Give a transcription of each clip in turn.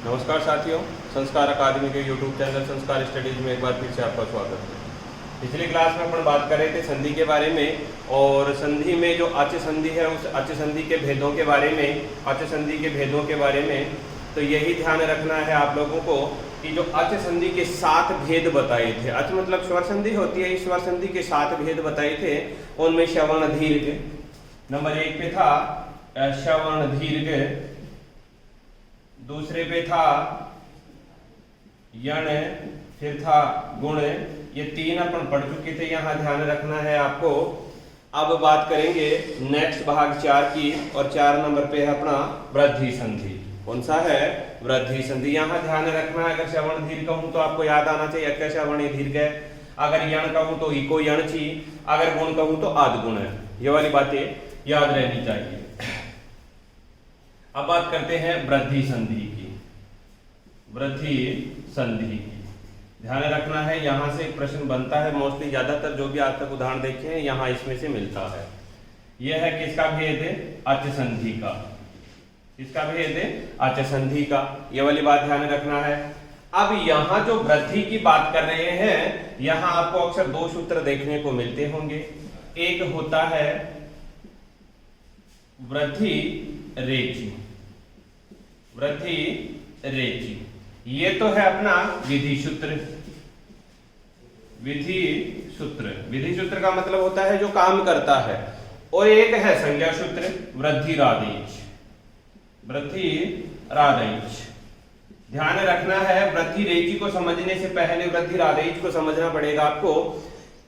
नमस्कार साथियों, संस्कार अकादमी के यूट्यूब चैनल संस्कार स्टडीज में एक बार फिर से आपका स्वागत है। पिछली क्लास में अपन बात कर रहे थे संधि के बारे में, और संधि में जो अच संधि है उस अच संधि के भेदों के बारे में, अच संधि के भेदों के बारे में। तो यही ध्यान रखना है आप लोगों को कि जो अच संधि के 7 भेद बताए थे, अच मतलब स्वर संधि होती है, इस स्वर संधि के 7 भेद बताए थे। उनमें श्रवण दीर्घ नंबर 1 पे था, श्रवण दीर्घ, दूसरे पे था यण, फिर था गुण। ये 3 अपन पढ़ चुके थे, यहाँ ध्यान रखना है आपको। अब बात करेंगे नेक्स्ट भाग 4 की, और 4 नंबर पे है अपना वृद्धि संधि। कौन सा है? वृद्धि संधि। यहाँ ध्यान रखना है, अगर श्रवण दीर्घ कहूं तो आपको याद आना चाहिए अक्ष श्रवण दीर्घ है, अगर यण कहूं तो इको यण छी, अगर गुण कहूं तो आद गुण है। ये वाली बातें याद रहनी चाहिए। अब बात करते हैं वृद्धि संधि की। वृद्धि संधि की ध्यान रखना है, यहां से प्रश्न बनता है मोस्टली, ज्यादातर जो भी आज तक उदाहरण देखे हैं यहाँ इसमें से मिलता है। यह है किसका भेद? अच संधि का। किसका भेद? अच संधि का। ये वाली बात ध्यान रखना है। अब यहाँ जो वृद्धि की बात कर रहे हैं, यहाँ आपको अक्सर 2 सूत्र देखने को मिलते होंगे। एक होता है वृद्धि रेची, वृद्धि रेची। ये तो है अपना विधि सूत्र। विधि सूत्र, विधि सूत्र का मतलब होता है जो काम करता है। और एक है संज्ञा सूत्र, वृद्धि रादेश, वृद्धि रादेश। ध्यान रखना है, वृद्धि रेची को समझने से पहले वृद्धि रादेश को समझना पड़ेगा आपको।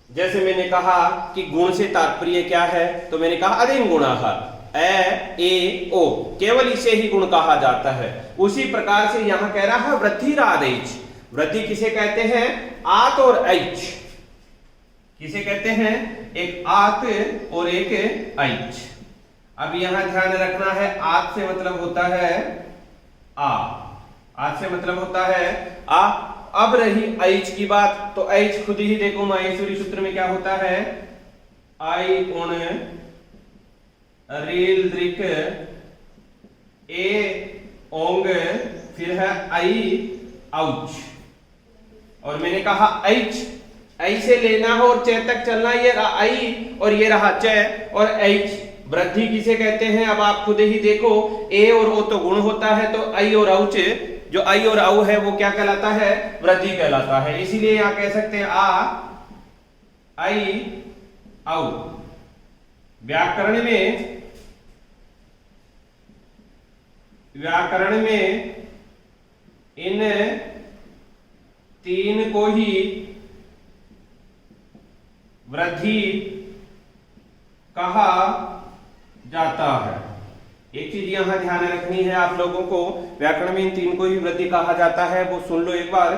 जैसे मैंने कहा कि गुण से तात्पर्य क्या है, तो मैंने कहा अधीन गुणाह, ए ओ, केवल इसे ही गुण कहा जाता है। उसी प्रकार से यहां कह रहा है वृद्धि रादेश। वृद्धि किसे कहते हैं? आत और ऐच। किसे कहते हैं? एक आत और एक ऐच। अब यहां ध्यान रखना है, आत से मतलब होता है आ, आत से मतलब होता है आ। अब रही ऐच की बात, तो ऐच खुद ही देखो माहेश्वरी सूत्र में क्या होता है, आई उण रेल दृक ए ओंग, फिर है आई औच। और मैंने कहा ऐच, ऐ से लेना हो और च तक चलना, ये रहा आई और ये रहा च और ऐच। वृद्धि किसे कहते हैं? अब आप खुद ही देखो, ए और ओ तो गुण होता है, तो आई और औच, जो आई और औ है वो क्या कहलाता है? वृद्धि कहलाता है। इसीलिए यहां कह सकते हैं आ आई औ। व्याकरण में इन 3 को ही वृद्धि कहा जाता है। एक चीज यहां ध्यान रखनी है आप लोगों को, व्याकरण में इन 3 को ही वृद्धि कहा जाता है, वो सुन लो एक बार।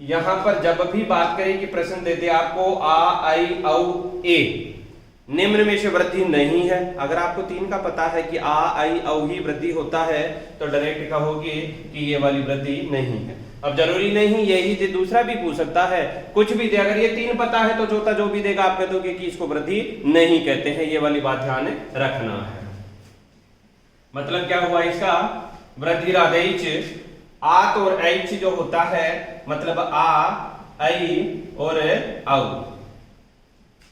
यहां पर जब भी बात करें कि प्रश्न देते आपको आ आई औ ए, निम्न में से वृद्धि नहीं है। अगर आपको 3 का पता है कि आ आई औ ही वृद्धि होता है, तो डायरेक्ट कहोगे कि ये वाली वृद्धि नहीं है। अब जरूरी नहीं यही से दूसरा भी पूछ सकता है, कुछ भी दे। अगर ये 3 पता है तो चौथा जो भी देगा आप कह दोगे कि इसको वृद्धि नहीं कहते हैं। ये वाली बात ध्यान रखना है। मतलब क्या हुआ इसका? वृद्धि रादेश, आत और ऐच जो होता है, मतलब आ आई और औ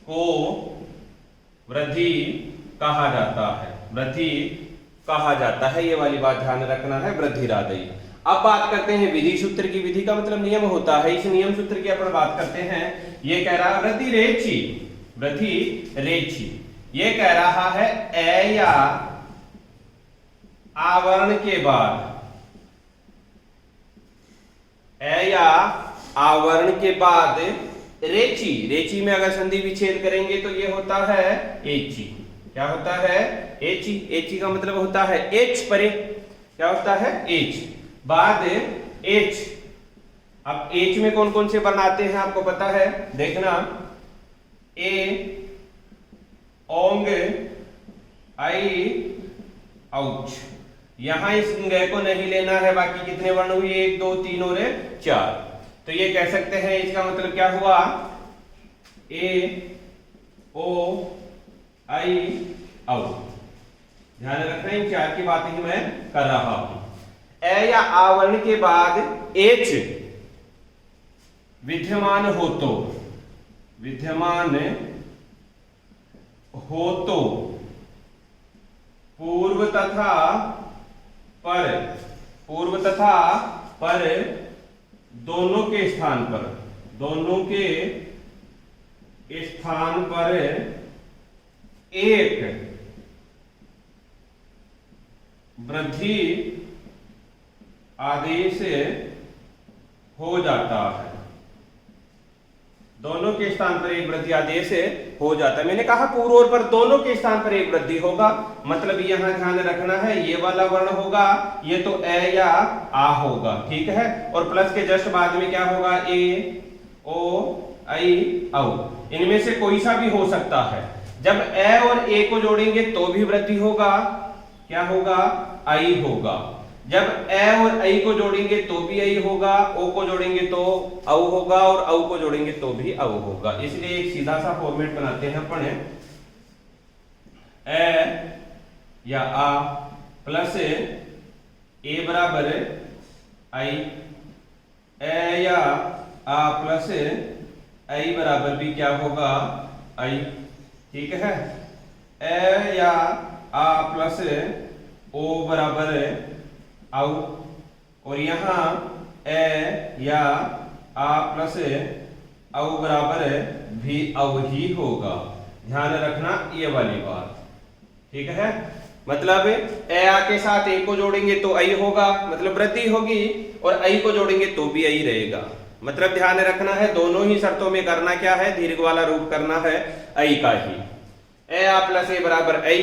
को वृद्धि कहा जाता है, वृद्धि कहा जाता है। ये वाली बात ध्यान रखना है, वृद्धि रादेश। अब बात करते हैं विधि सूत्र की। विधि का मतलब नियम होता है, इस नियम सूत्र की अपन बात करते हैं। ये कह रहा है वृद्धि रेची, वृद्धि रेची। ये कह रहा है ए या आवरण के बाद, ए या आवरण के बाद रेची। रेची में अगर संधि विच्छेद करेंगे तो ये होता है एची। क्या होता है? एची। एची का मतलब होता है एच परे। क्या होता है? एच बाद एच। अब एच में कौन कौन से वर्ण आते हैं आपको पता है? देखना, ए ओंग आई औच। यहां इस ग को नहीं लेना है, बाकी कितने वर्ण हुए? 1 2 3 और 4। तो ये कह सकते हैं इसका मतलब क्या हुआ? ए ओ आई औ। ध्यान रखना इन 4 की बात ही मैं कर रहा हूं। ए या आवरण के बाद एच विद्यमान हो तो पूर्व तथा पर दोनों के स्थान पर एक वृद्धि आदेश हो जाता है। दोनों के स्थान पर एक वृद्धि आदेश हो जाता है। मैंने कहा पूर्व और पर दोनों के स्थान पर एक वृद्धि होगा, मतलब यहां ध्यान रखना है ये वाला वर्ण होगा, ये तो ए या आ होगा, ठीक है। और प्लस के जस्ट बाद में क्या होगा, ए ओ आई औ, इनमें से कोई सा भी हो सकता है। जब ए और ए को जोड़ेंगे तो भी वृद्धि होगा, क्या होगा, आई होगा। जब ए और आई को जोड़ेंगे तो भी आई होगा, ओ को जोड़ेंगे तो औ होगा, और औ को जोड़ेंगे तो भी औ होगा। इसलिए एक सीधा सा फॉर्मेट बनाते हैं अपन, ए या आ प्लस ए बराबर आई, ए या आ प्लस आई बराबर भी क्या होगा, आई, ठीक है। ए या आ प्लस ओ बराबर औ, और यहां ए या आ प्लस औ बराबर भी औ ही होगा। ध्यान रखना ये वाली बात, ठीक है। मतलब ए आ के साथ ए को जोड़ेंगे तो आई होगा, मतलब वृद्धि होगी, और आई को जोड़ेंगे तो भी आई रहेगा। मतलब ध्यान रखना है दोनों ही शर्तों में करना क्या है, दीर्घ वाला रूप करना है आई का ही। ए आ प्लस ए बराबर आई,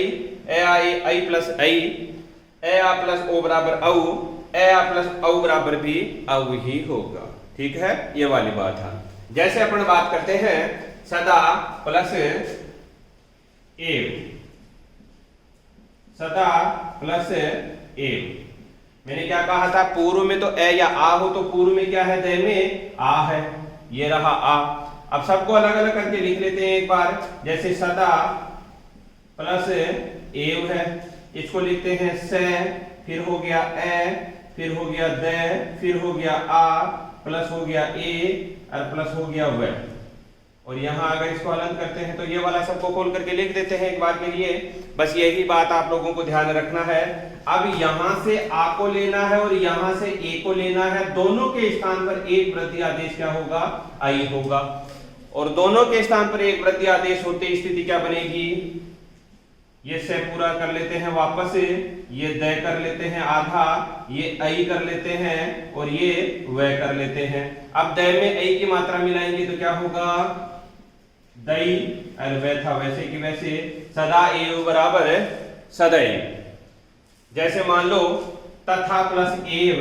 ए आ आई प्लस आई, ए आ प्लस ओ बराबर औ, ए आ प्लस औ बराबर भी औ ही होगा, ठीक है। ये वाली बात है। जैसे अपन बात करते हैं सदा प्लस एव, सदा प्लस एव, मैंने क्या कहा था, पूर्व में तो ए या आ हो, तो पूर्व में क्या है, दे में आ है, ये रहा आ। अब सबको अलग अलग करके लिख लेते हैं एक बार। जैसे सदा प्लस एव है, इसको लिखते हैं से, फिर हो गया ए, फिर हो गया दे, फिर हो गया आ, प्लस हो गया ए, और प्लस हो गया व। और यहां अगर इसको अलग करते हैं तो ये वाला सबको खोल करके लिख देते हैं एक बार के लिए। बस यही बात आप लोगों को ध्यान रखना है। अब यहां से आ को लेना है और यहां से ए को लेना है, दोनों के स्थान पर एक वृद्धि आदेश क्या होगा, आई होगा। और दोनों के स्थान पर एक वृद्धि आदेश होते स्थिति क्या बनेगी, ये से पूरा कर लेते हैं वापस, ये द कर लेते हैं आधा, ये आई कर लेते हैं, और ये व कर लेते हैं। अब द में आई की मात्रा मिलाएंगे तो क्या होगा, दई, और वह था वैसे की वैसे, सदा एव बराबर सदैव। जैसे मान लो तथा प्लस एव,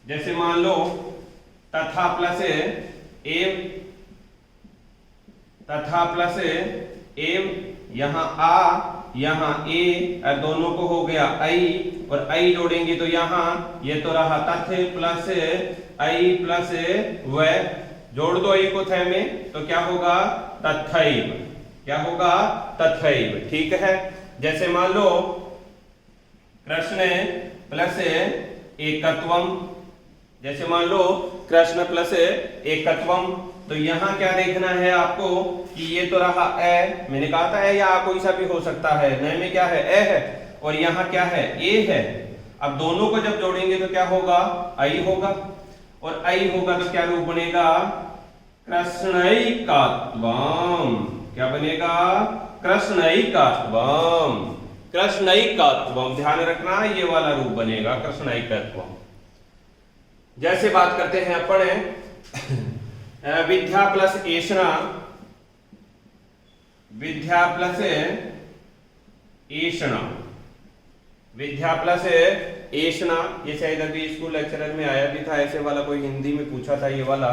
जैसे मान लो तथा प्लस एव, तथा प्लस एव, यहां आ यहां ए, और दोनों को हो गया आई, और आई जोड़ेंगे तो यहां ये तो रहा तथ प्लस आई प्लस व, जोड़ दो आई को थ में तो क्या होगा, तथैव, क्या होगा, तथैव, ठीक है। जैसे मान लो कृष्ण प्लस एकत्वम, जैसे मान लो कृष्ण प्लस एकत्वम, तो यहां क्या देखना है आपको कि ये तो रहा ए, मैंने कहा था ए या आ कोई सा भी हो सकता है, न में क्या है, ए है, और यहां क्या है, ए है। अब दोनों को जब जोड़ेंगे तो क्या होगा, आई होगा, और आई होगा तो क्या रूप बनेगा, कृष्णैकात्वम, क्या बनेगा, कृष्णैकात्वम, कृष्णैकात्वम। ध्यान रखना ये वाला रूप बनेगा कृष्णैकात्वम। जैसे बात करते हैं अपन विद्या प्लस एषणा, विद्या प्लस एषणा, विद्या प्लस एषणा, ये शायद अभी स्कूल लेक्चरर में आया भी था, ऐसे वाला कोई हिंदी में पूछा था ये वाला,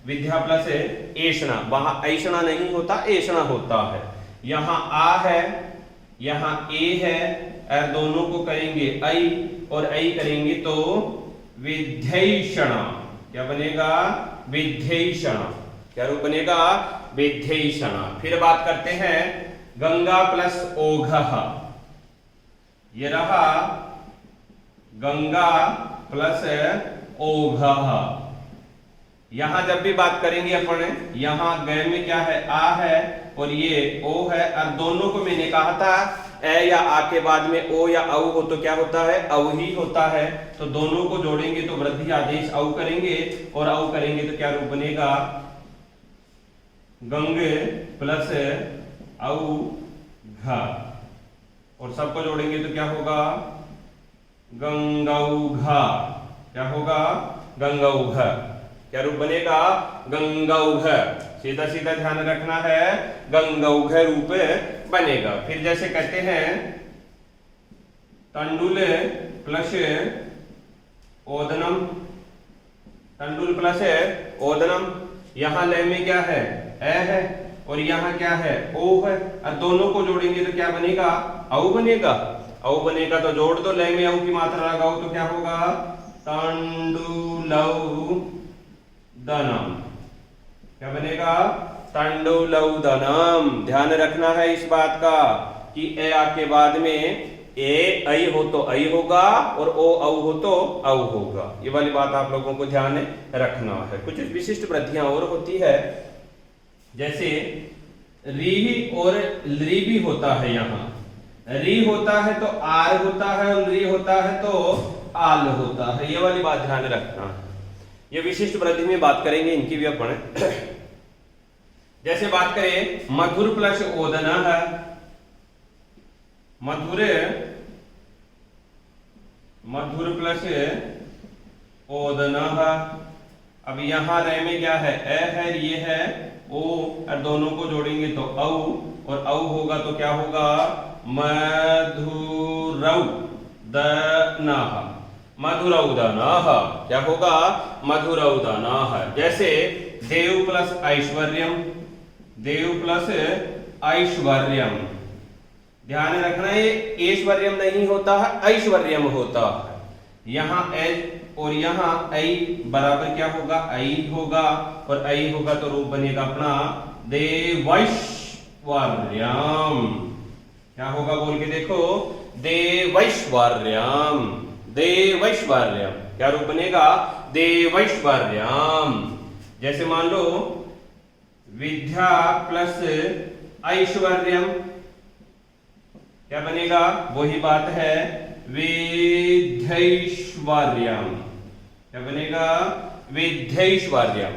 विद्या प्लस एषणा। वहां ऐषणा नहीं होता, एषणा होता है। यहां आ है, यहां ए है, और दोनों को करेंगे आई, और आई करेंगे तो विध्यैषणा, क्या बनेगा, विध्यैषणा, क्या रूप बनेगा, विध्यैषणा। फिर बात करते हैं गंगा प्लस ओघः, ये रहा गंगा प्लस ओघ। यहां जब भी बात करेंगे अपन, यहां गए में क्या है, आ है और ये ओ है, और दोनों को मैंने कहा था ए या आ के बाद में ओ या औ हो तो क्या होता है, औ ही होता है। तो दोनों को जोड़ेंगे तो वृद्धि आदेश औ करेंगे, और औ करेंगे तो क्या रूप बनेगा, गंगे प्लस औ घ, और सबको जोड़ेंगे तो क्या होगा, गंगौघ। क्या होगा, गंगौघ। क्या रूप बनेगा, गंगौघ। सीधा सीधा ध्यान रखना है, गंगौघ रूप बनेगा। फिर जैसे कहते हैं तंडुल प्लस ओदनम, तंडुल प्लस ओदनम। यहां लय में क्या है, ए है, और यहां क्या है, ओ है, और दोनों को जोड़ेंगे तो क्या बनेगा, औ बनेगा। औ बनेगा तो जोड़ दो, लय में औ की मात्रा लगाओ तो क्या होगा, तंडुलौ दनम। क्या बनेगा, तंडुलौदनम। ध्यान रखना है इस बात का कि ए आ के बाद में ए ऐ हो तो ऐ होगा, और ओ औ हो तो औ होगा। ये वाली बात आप लोगों को ध्यान रखना है। कुछ विशिष्ट वृद्धियां और होती है, जैसे री और ली भी होता है। यहाँ री होता है तो आर होता है, और री होता है तो आल होता है। ये वाली बात ध्यान रखना है। ये विशिष्ट वृद्धि में बात करेंगे, इनकी भी अपन। जैसे बात करें मधुर प्लस ओदन है, मधुर प्लस ओदन है। अब यहां रह में क्या है, ए है, ये है ओ, और दोनों को जोड़ेंगे तो औ, और औ होगा तो क्या होगा, मधुरौदनः, मधुरौदनः। क्या होगा, मधुरौदनः। जैसे देव प्लस ऐश्वर्यम, देव प्लस ऐश्वर्यम। ध्यान रखना है, ऐश्वर्यम नहीं होता है, ऐश्वर्यम होता है। यहाँ ए और यहाँ ऐ बराबर क्या होगा, ऐ होगा, और ऐ होगा तो रूप बनेगा अपना देवैश्वर्यम। क्या होगा, बोल के देखो, देवैश्वर्यम, देवैश्वर्यम। क्या रूप बनेगा, देवैश्वर्यम। जैसे मान लो विद्या प्लस ऐश्वर्यम, क्या बनेगा, वही बात है, विद्यैश्वर्यम। क्या बनेगा, विद्यैश्वर्यम।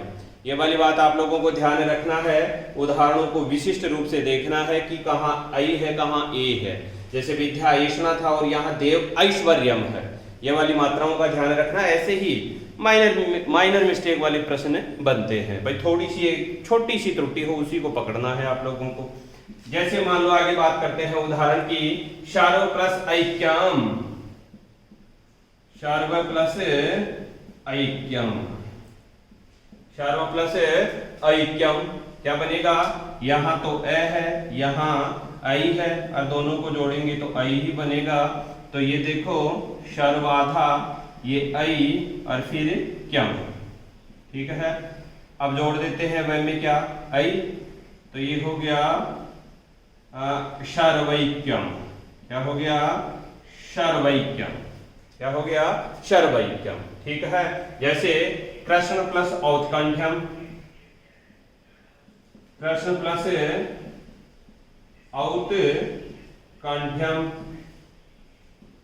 ये वाली बात आप लोगों को ध्यान रखना है। उदाहरणों को विशिष्ट रूप से देखना है कि कहाँ ऐ है, कहाँ ए है। जैसे विद्या ऐष्णा था और यहाँ देव ऐश्वर्यम है। ये वाली मात्राओं का ध्यान रखना। ऐसे ही माइनर मिस्टेक वाले प्रश्न बनते हैं भाई, थोड़ी सी छोटी सी त्रुटि हो उसी को पकड़ना है आप लोगों को। जैसे मान लो आगे बात करते हैं उदाहरण की, शार्व प्लस ऐक्यम, शार्व प्लस ऐक्यम, शार्व प्लस ऐक्यम। क्या बनेगा, यहां तो ए है, यहां ऐ है, और दोनों को जोड़ेंगे तो ऐ ही बनेगा। तो ये देखो शर्वाधा, ये ऐ और फिर क्यम, ठीक है। अब जोड़ देते हैं वह में क्या, ऐ, तो ये हो गया शर्वैक्यम। क्या हो गया, शर्वैक्यम। क्या हो गया, शर्वैक्यम, ठीक है। जैसे कृष्ण प्लस औत्कंठ्यम, कृष्ण प्लस औत्कंठ्यम,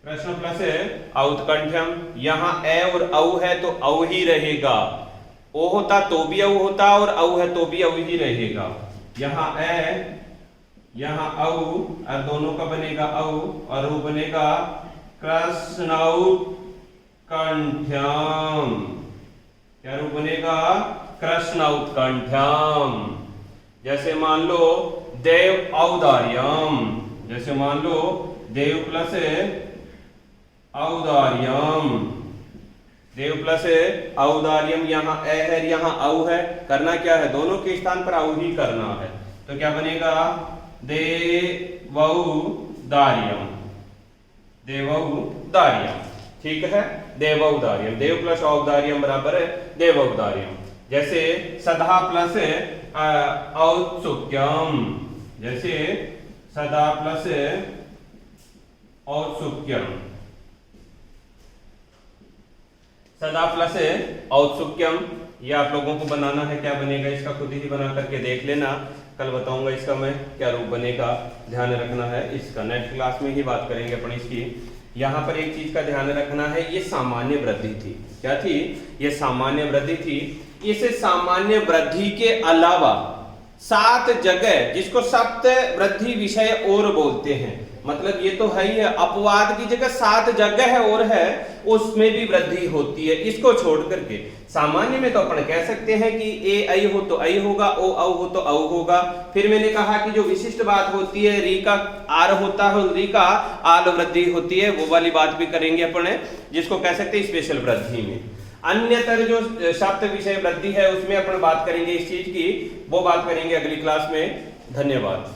कृष्ण प्लस औत्कंठ्यम। यहां ए और औ है तो औ ही रहेगा, ओ होता तो भी औ होता, और औ है तो भी औ ही रहेगा। यहां ए, यहां औ, और दोनों का बनेगा औ, और वो बनेगा कृष्णौत्कंठ्यम। क्या रूप बनेगा, कृष्णौत्कंठ्यम। जैसे मान लो देव औदार्यम, जैसे मान लो देव प्लस औदार्यम, देव प्लस औदार्यम। यहाँ ए है, यहाँ औ है, करना क्या है, दोनों के स्थान पर औ ही करना है। तो क्या बनेगा, देवौदार्यम, देवौदार्यम, ठीक है। देवौदार्यम, देव प्लस औदार्यम बराबर है देवौदार्यम। जैसे सदा प्लस औत्सुक्यम, जैसे सदा प्लस औत्सुक्यम, सदा प्लस औत्सुक्यम, ये आप लोगों को बनाना है, क्या बनेगा इसका खुद ही बना करके देख लेना, कल बताऊंगा इसका मैं क्या रूप बनेगा, ध्यान रखना है इसका, नेक्स्ट क्लास में ही बात करेंगे अपन इसकी। यहाँ पर एक चीज का ध्यान रखना है, ये सामान्य वृद्धि थी, क्या थी, ये सामान्य वृद्धि थी। इस सामान्य वृद्धि के अलावा 7 जगह, जिसको सप्त वृद्धि विषय और बोलते हैं, मतलब ये तो है ही है, अपवाद की जगह 7 जगह है और है, उसमें भी वृद्धि होती है। इसको छोड़ करके सामान्य में तो अपन कह सकते हैं कि ए ऐ हो तो ऐ होगा, ओ औ हो तो औ होगा। फिर मैंने कहा कि जो विशिष्ट बात होती है, री का आर होता है, री का आल वृद्धि होती है, वो वाली बात भी करेंगे अपन, जिसको कह सकते हैं स्पेशल वृद्धि में। अन्यतर जो सप्त विषय वृद्धि है उसमें अपन बात करेंगे इस चीज की, वो बात करेंगे अगली क्लास में। धन्यवाद।